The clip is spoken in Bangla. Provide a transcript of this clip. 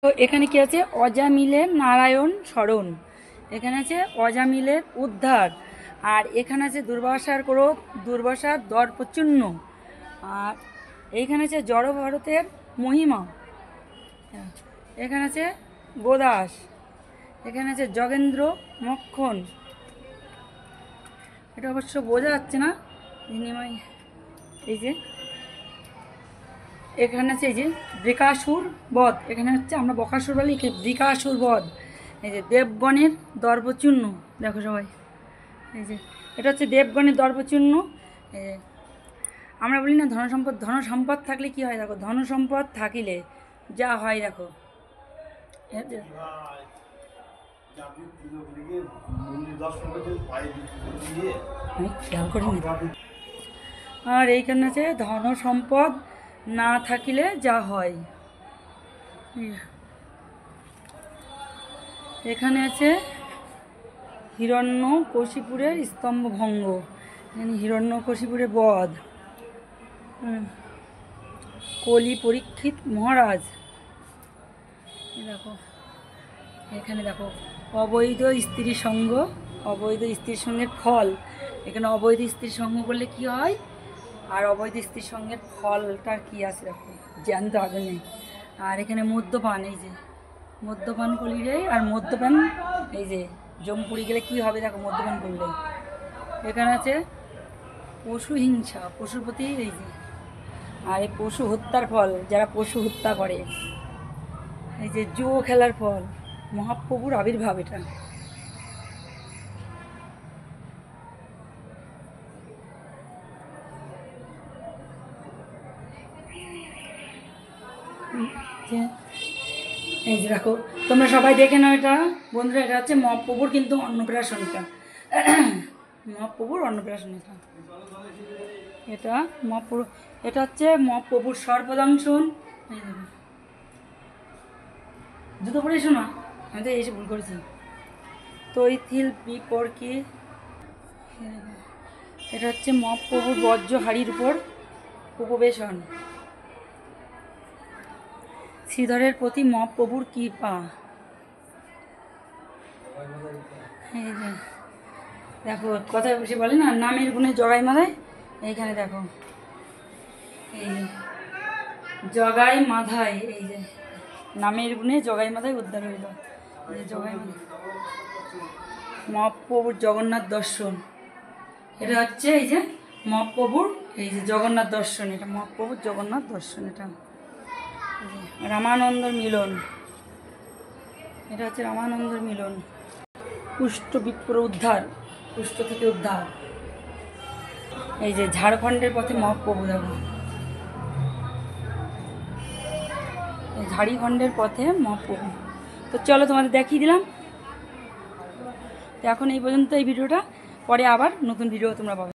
তো এখানে কি আছে? অজামিলের নারায়ণ স্মরণ, এখানে আছে অজামিলের উদ্ধার, আর এখানে আছে দুর্বাসার ক্রোধ, দুর্বাসার দর্পচূর্ণ, আর এইখানে আছে জড় ভারতের মহিমা, এখানে আছে গোদাস, এখানে আছে জগেন্দ্র মক্ষণ। এটা অবশ্য বোঝা যাচ্ছে না, এই যে এখানে আছে এই যে বৃকাসুর বধ, এখানে হচ্ছে আমরা বকাসুর বলি, বৃকাসুর বধ। এই যে দেবগণের দর্পচূর্ণ, দেখো সবাই, এই যে এটা হচ্ছে দেবগণের দর্পচূর্ণ। এই যে আমরা বলি না ধন সম্পদ থাকলে কি হয়, দেখো ধন সম্পদ থাকিলে যা হয়, দেখো আমি খেয়াল করিনি। আর এইখানে আছে ধন সম্পদ না থাকিলে যা হয়। এখানে আছে হিরণ্যকশিপুরের স্তম্ভভঙ্গ, এখানে হিরণ্যকশিপুরের বধ, কলি পরীক্ষিত মহারাজ। দেখো এখানে দেখো অবৈধ স্ত্রী সঙ্গ, অবৈধ স্ত্রীর সঙ্গের ফল। এখানে অবৈধ স্ত্রীর সঙ্গ করলে কি হয়, আর অবৈধ স্ত্রীর সঙ্গের ফলটার কি আছে দেখো, জ্যান্ত আগুনে। আর এখানে মদ্যপান, এই যে মদ্যপান করলে, আর মদ্যপান এই যে জমপুরি গেলে কি হবে দেখো মদ্যপান করলে। এখানে আছে পশু হিংসা, পশুর প্রতি এই যে, আর এই পশু হত্যার ফল, যারা পশু হত্যা করে। এই যে জুয়ো খেলার ফল, মহাপ্রভুর আবির্ভাব। এটা এই যে দেখো, তোমরা সবাই দেখে নাও এটা বন্ধুরা, এটা হচ্ছে মহাপ্রভুর কিন্তু অন্নপ্রাশন, এটা মহাপ্রভুর অন্নপ্রাশন। এটা মহাপ্রভু, এটা হচ্ছে মহাপ্রভুর সর্বদংশন। এই দেখো, জুতো পরে এসো না, আমি তো এসে ভুল করেছি। তৈথিল বিপরকে, এটা হচ্ছে মহাপ্রভুর বজ্র হাড়ির উপর উপবেশন। শ্রীধরের প্রতি মহাপ্রভুর কৃপা। এই যে দেখো, কথা সে বলে না, নামের গুণে জগাই মাথায়, এইখানে দেখো এই যে জগাই মাথায়, এই যে নামের গুণে জগাই মাথায় উদ্ধার হইল। এই যে জগাই মাথায় মহাপ্রভুর জগন্নাথ দর্শন, এটা হচ্ছে এই যে মহাপ্রভুর এই যে জগন্নাথ দর্শন, এটা মহাপ্রভুর জগন্নাথ দর্শন। এটা রামানন্দর মিলন, এটা হচ্ছে রামানন্দর মিলন। কুষ্ঠ বিপ্র উদ্ধার, কুষ্ঠ থেকে উদ্ধার। এই যে ঝাড়খণ্ডের পথে মহাপ্রভু, দেখো এই ঝাড়খণ্ডের পথে মহাপ্রভু। তো চলো তোমাদের দেখিয়ে দিলাম। তো এখন এই পর্যন্ত এই ভিডিওটা, পরে আবার নতুন ভিডিও তোমরা পাবে।